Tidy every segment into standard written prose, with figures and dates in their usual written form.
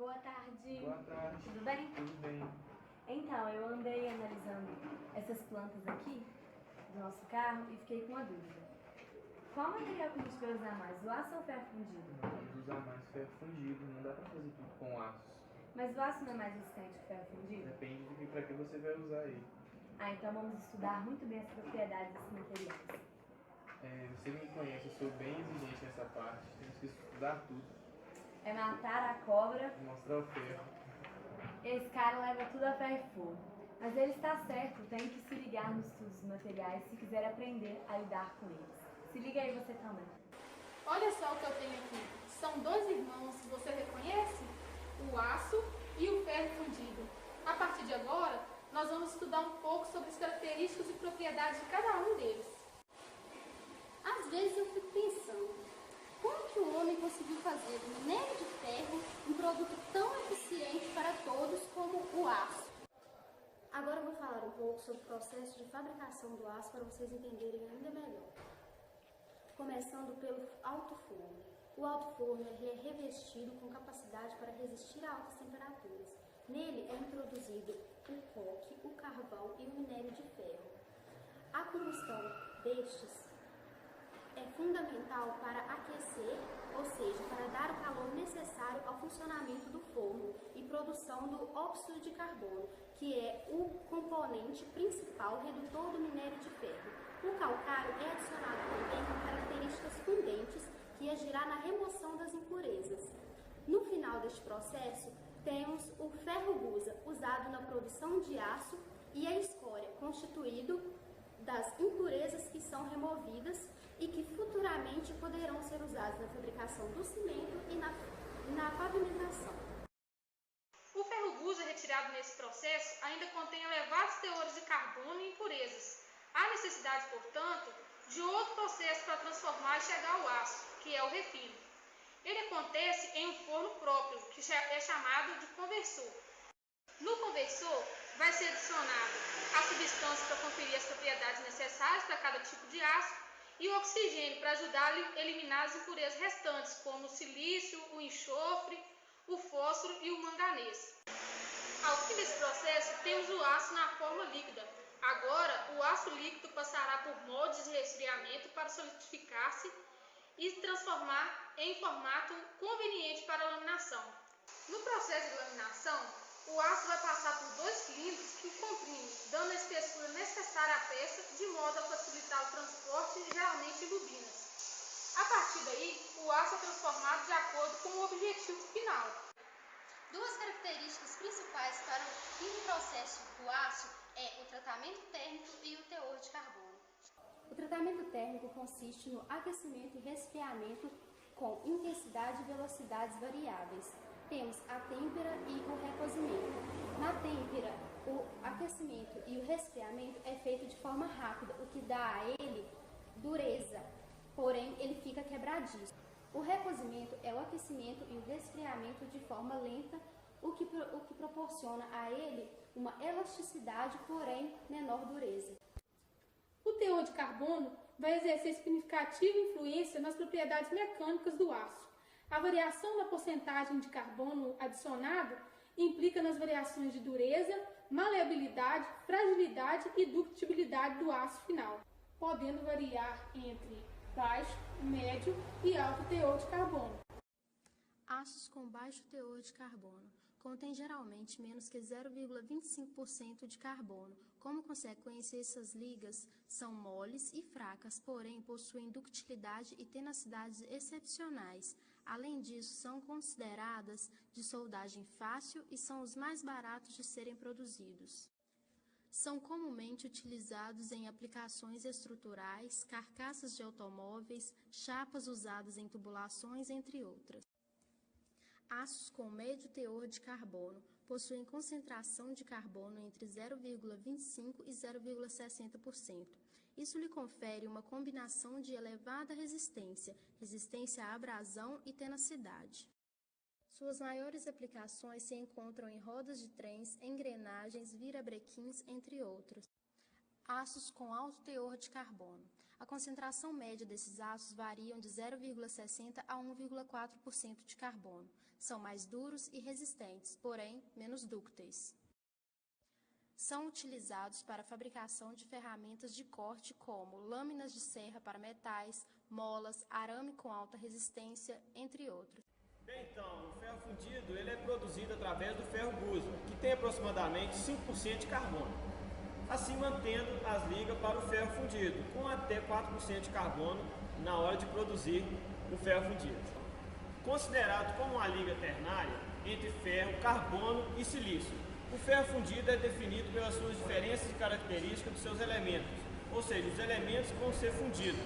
Boa tarde. Boa tarde. Tudo bem? Tudo bem. Então, eu andei analisando essas plantas aqui do nosso carro e fiquei com uma dúvida. Qual material que a gente vai usar mais, o aço ou o ferro fundido? Nós vamos usar mais ferro fundido, não dá para fazer tudo com aços. Mas o aço não é mais resistente que o ferro fundido? Depende do que para que você vai usar ele. Então vamos estudar muito bem as propriedades desses materiais. Você me conhece, eu sou bem exigente nessa parte, temos que estudar tudo. É matar a cobra. Mostrar o ferro. Esse cara leva tudo a ferro e fogo. Mas ele está certo, tem que se ligar nos estudos dos materiais se quiser aprender a lidar com eles. Se liga aí você também. Olha só o que eu tenho aqui. São dois irmãos, você reconhece? O aço e o ferro fundido. A partir de agora, nós vamos estudar um pouco sobre as características e propriedades de cada um deles. Às vezes eu fico pensando, como que o homem conseguiu fazer do minério de ferro um produto tão eficiente para todos como o aço? Agora eu vou falar um pouco sobre o processo de fabricação do aço para vocês entenderem ainda melhor. Começando pelo alto forno. O alto forno é revestido com capacidade para resistir a altas temperaturas. Nele é introduzido o coque, o carvão e o minério de ferro. A combustão destes é fundamental para aquecer, ou seja, para dar o calor necessário ao funcionamento do forno e produção do óxido de carbono, que é o componente principal redutor do minério de ferro. O calcário é adicionado também com características fundentes que agirá na remoção das impurezas. No final deste processo, temos o ferro gusa, usado na produção de aço, e a escória, constituído das impurezas que são removidas e que futuramente poderão ser usadas na fabricação do cimento e na pavimentação. O ferro gusa retirado nesse processo ainda contém elevados teores de carbono e impurezas. Há necessidade, portanto, de outro processo para transformar e chegar ao aço, que é o refino. Ele acontece em um forno próprio, que é chamado de conversor. No conversor, vai ser adicionado a substância para conferir as propriedades necessárias para cada tipo de aço e o oxigênio para ajudar a eliminar as impurezas restantes, como o silício, o enxofre, o fósforo e o manganês. Ao fim desse processo, temos o aço na forma líquida. Agora, o aço líquido passará por moldes de resfriamento para solidificar-se e se transformar em formato conveniente para a laminação. No processo de laminação, o aço vai passar por dois cilindros que o comprimem, dando a espessura necessária à peça, de modo a facilitar o transporte, geralmente em bobinas. A partir daí, o aço é transformado de acordo com o objetivo final. Duas características principais para o fim do processo do aço é o tratamento térmico e o teor de carbono. O tratamento térmico consiste no aquecimento e resfriamento com intensidade e velocidades variáveis. Temos a têmpera e o recozimento. Na têmpera, o aquecimento e o resfriamento é feito de forma rápida, o que dá a ele dureza, porém ele fica quebradiço. O recozimento é o aquecimento e o resfriamento de forma lenta, o que proporciona a ele uma elasticidade, porém menor dureza. O teor de carbono vai exercer significativa influência nas propriedades mecânicas do aço. A variação na porcentagem de carbono adicionado implica nas variações de dureza, maleabilidade, fragilidade e ductibilidade do aço final, podendo variar entre baixo, médio e alto teor de carbono. Aços com baixo teor de carbono contêm geralmente menos que 0,25% de carbono. Como consequência, essas ligas são moles e fracas, porém possuem ductilidade e tenacidade excepcionais. Além disso, são consideradas de soldagem fácil e são os mais baratos de serem produzidos. São comumente utilizados em aplicações estruturais, carcaças de automóveis, chapas usadas em tubulações, entre outras. Aços com médio teor de carbono possuem concentração de carbono entre 0,25% e 0,60%. Isso lhe confere uma combinação de elevada resistência, resistência à abrasão e tenacidade. Suas maiores aplicações se encontram em rodas de trens, engrenagens, virabrequins, entre outros. Aços com alto teor de carbono. A concentração média desses aços variam de 0,60 a 1,4% de carbono. São mais duros e resistentes, porém menos dúcteis. São utilizados para a fabricação de ferramentas de corte como lâminas de serra para metais, molas, arame com alta resistência, entre outros. Bem, então, o ferro fundido ele é produzido através do ferro gusa, que tem aproximadamente 5% de carbono, assim mantendo as ligas para o ferro fundido, com até 4% de carbono na hora de produzir o ferro fundido. Considerado como uma liga ternária entre ferro, carbono e silício, o ferro fundido é definido pelas suas diferenças de características dos seus elementos, ou seja, os elementos que vão ser fundidos.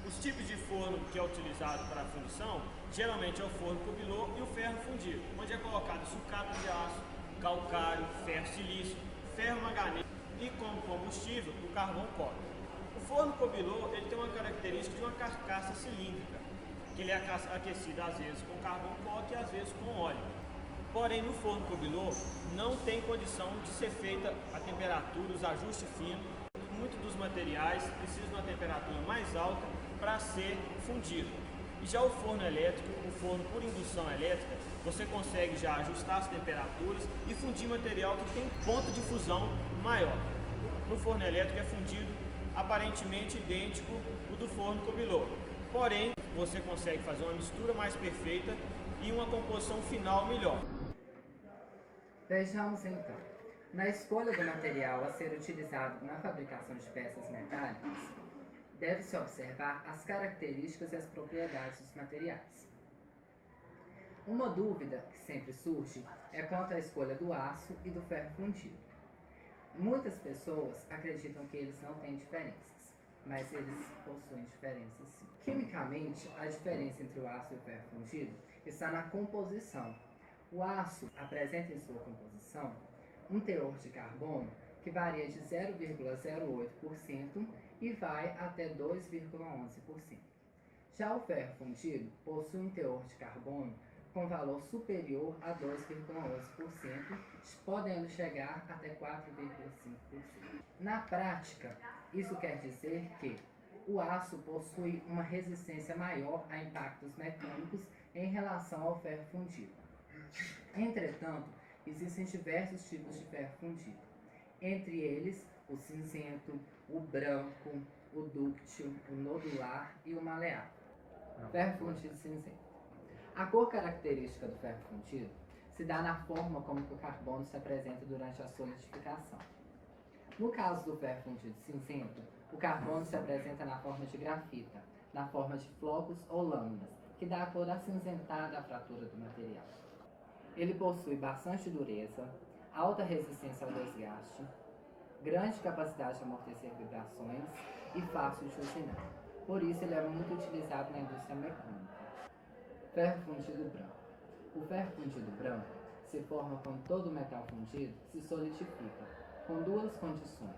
Os tipos de forno que é utilizado para a fundição, geralmente é o forno cobilô e o ferro fundido, onde é colocado sucata de aço, calcário, ferro silício, ferro manganês e como combustível o carvão cobre. O forno cobilô ele tem uma característica de uma carcaça cilíndrica, que ele é aquecido às vezes com carvão coque e às vezes com óleo. Porém, no forno cobilô não tem condição de ser feita a temperatura, os ajustes finos. Muitos dos materiais precisam de uma temperatura mais alta para ser fundido. E já o forno elétrico, o forno por indução elétrica, você consegue já ajustar as temperaturas e fundir material que tem ponto de fusão maior. No forno elétrico é fundido aparentemente idêntico ao do forno cobilô. Porém, você consegue fazer uma mistura mais perfeita e uma composição final melhor. Vejamos então. Na escolha do material a ser utilizado na fabricação de peças metálicas, deve-se observar as características e as propriedades dos materiais. Uma dúvida que sempre surge é quanto à escolha do aço e do ferro fundido. Muitas pessoas acreditam que eles não têm diferenças, mas eles possuem diferenças sim. Quimicamente, a diferença entre o aço e o ferro fundido está na composição. O aço apresenta em sua composição um teor de carbono que varia de 0,08% e vai até 2,11%. Já o ferro fundido possui um teor de carbono com valor superior a 2,11%, podendo chegar até 4,5%. Na prática, isso quer dizer que o aço possui uma resistência maior a impactos mecânicos em relação ao ferro fundido. Entretanto, existem diversos tipos de ferro fundido, entre eles o cinzento, o branco, o dúctil, o nodular e o maleável. Ferro fundido cinzento. A cor característica do ferro fundido se dá na forma como o carbono se apresenta durante a solidificação. No caso do ferro fundido cinzento, o carbono se apresenta na forma de grafita, na forma de flocos ou lâminas, que dá a cor acinzentada à fratura do material. Ele possui bastante dureza, alta resistência ao desgaste, grande capacidade de amortecer vibrações e fácil de usinar. Por isso, ele é muito utilizado na indústria mecânica. Ferro fundido branco. O ferro fundido branco se forma quando todo o metal fundido se solidifica, com duas condições: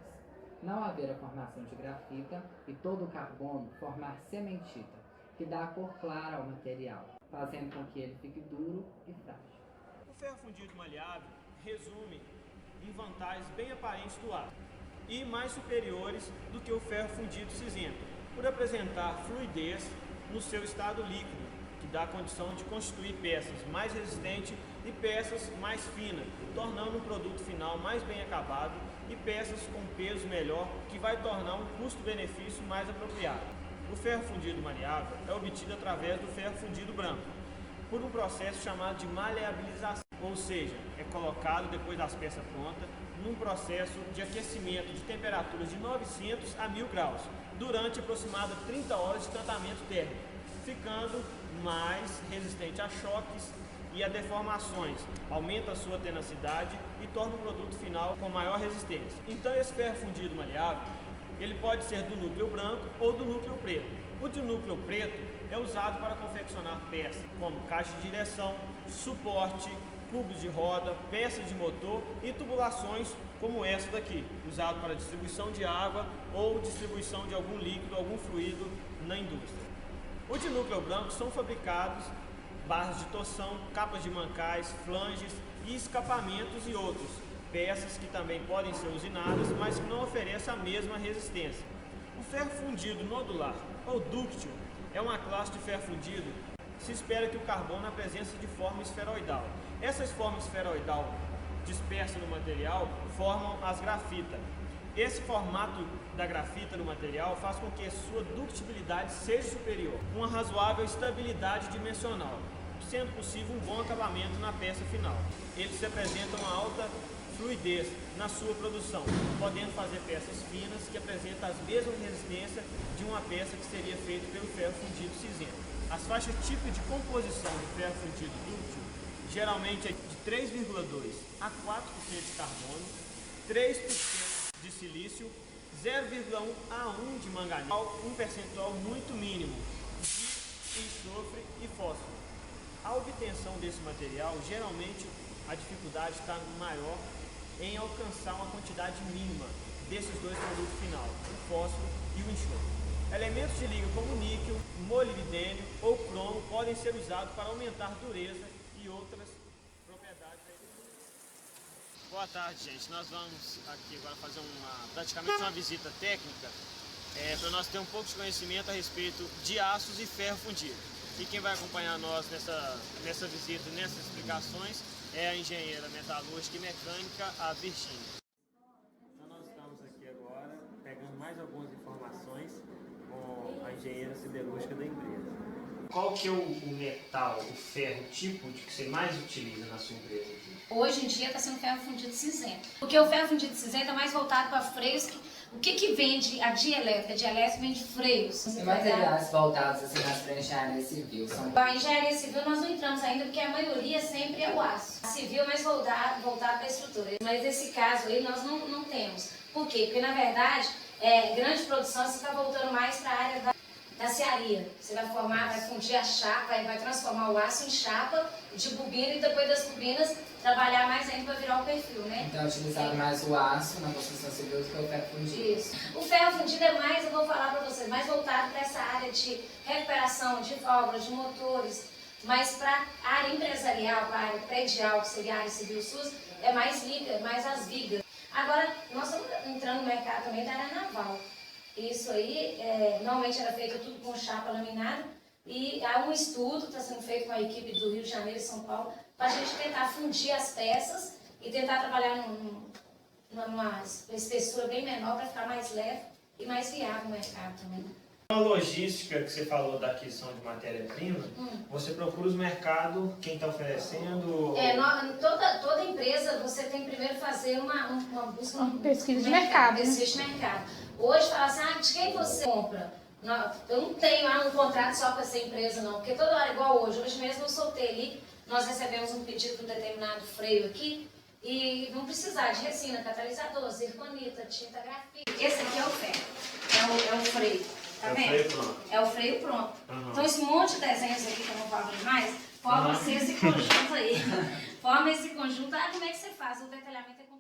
não haver a formação de grafita e todo o carbono formar cementita, que dá a cor clara ao material, fazendo com que ele fique duro e frágil. O ferro fundido maleável resume em vantagens bem aparentes do aço e mais superiores do que o ferro fundido cinzento, por apresentar fluidez no seu estado líquido, que dá a condição de constituir peças mais resistentes e peças mais finas, tornando um produto final mais bem acabado e peças com peso melhor, que vai tornar um custo-benefício mais apropriado. O ferro fundido maleável é obtido através do ferro fundido branco, por um processo chamado de maleabilização, ou seja, é colocado depois das peças prontas num processo de aquecimento de temperaturas de 900 a 1000 graus, durante aproximadamente 30 horas de tratamento térmico, ficando mais resistente a choques e a deformações, aumenta a sua tenacidade e torna o produto final com maior resistência. Então esse ferro fundido maleável, ele pode ser do núcleo branco ou do núcleo preto. O de núcleo preto é usado para confeccionar peças como caixa de direção, suporte, cubos de roda, peças de motor e tubulações como essa daqui, usado para distribuição de água ou distribuição de algum líquido, algum fluido na indústria. O de núcleo branco são fabricados barras de torção, capas de mancais, flanges e escapamentos e outros, peças que também podem ser usinadas, mas que não oferecem a mesma resistência. O ferro fundido nodular ou dúctil é uma classe de ferro fundido. Se espera que o carbono na presença de forma esferoidal. Essas formas esferoidal dispersas no material formam as grafitas. Esse formato da grafita no material faz com que sua ductibilidade seja superior, uma razoável estabilidade dimensional, sendo possível um bom acabamento na peça final. Eles apresentam uma alta fluidez na sua produção, podendo fazer peças finas que apresentam as mesmas resistências de uma peça que seria feita pelo ferro fundido cinzento. As faixas tipo de composição do ferro fundido dúctil geralmente é de 3,2 a 4% de carbono, 3% de silício, 0,1 a 1 de manganês, um percentual muito mínimo de enxofre e fósforo. A obtenção desse material, geralmente a dificuldade está maior em alcançar uma quantidade mínima desses dois produtos final, o fósforo e o enxofre. Elementos de liga como níquel, molibdênio ou cromo podem ser usados para aumentar dureza e outras propriedades. Boa tarde, gente. Nós vamos aqui agora fazer praticamente uma visita técnica para nós ter um pouco de conhecimento a respeito de aços e ferro fundido. E quem vai acompanhar nós nessa visita, nessas explicações, é a engenheira metalúrgica e mecânica, a Virgínia. Então nós estamos aqui agora pegando mais algumas informações com a engenheira siderúrgica da empresa. Qual que é o metal, o ferro tipo que você mais utiliza na sua empresa aqui? Hoje em dia está sendo ferro fundido cinzento. Porque o ferro fundido cinzento é mais voltado para freios. O que vende a dielétrica? A dielétrica vende freios. E materiais voltados assim para a engenharia civil? A engenharia civil nós não entramos ainda porque a maioria sempre é o aço. A civil é mais voltado para a estrutura. Mas nesse caso aí nós não temos. Por quê? Porque na verdade, grande produção você está voltando mais para a área da cearia. Você vai formar, vai fundir a chapa, vai transformar o aço em chapa de bobina e depois das bobinas trabalhar mais ainda para virar o perfil, né? Então é utilizado mais o aço na construção civil do que o ferro fundido. Isso. O ferro fundido é mais, eu vou falar para vocês, mais voltado para essa área de recuperação de válvulas, de motores, mas para a área empresarial, para a área predial, que seria a área civil SUS, é mais liga, mais as vigas. Agora, nós estamos entrando no mercado também da área naval. Isso aí, normalmente era feito tudo com chapa laminada e há um estudo que está sendo feito com a equipe do Rio de Janeiro e São Paulo para a gente tentar fundir as peças e tentar trabalhar numa espessura bem menor para ficar mais leve e mais viável no mercado também. A logística que você falou da aquisição de matéria-prima, você procura os mercados, quem está oferecendo? Toda empresa você tem primeiro que fazer uma busca, Uma pesquisa de mercado. Pesquisa de mercado. Hoje fala assim, de quem você compra? Eu não tenho um contrato só com essa empresa não, porque toda hora igual hoje. Hoje mesmo eu soltei ali, nós recebemos um pedido de um determinado freio aqui e vão precisar de resina, catalisador, zirconita, tinta grafite. Esse aqui é o ferro, é o freio, tá vendo? É o freio pronto. É o freio pronto. Uhum. Então esse monte de desenhos aqui que eu não falo mais, forma-se esse conjunto aí. Forma esse conjunto, como é que você faz? O detalhamento é complicado.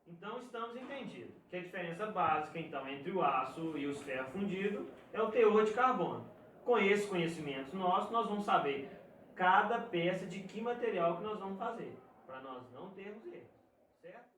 Então estamos entendidos que a diferença básica então entre o aço e os ferros fundidos é o teor de carbono. Com esses conhecimentos nossos, nós vamos saber cada peça de que material que nós vamos fazer, para nós não termos erro, certo?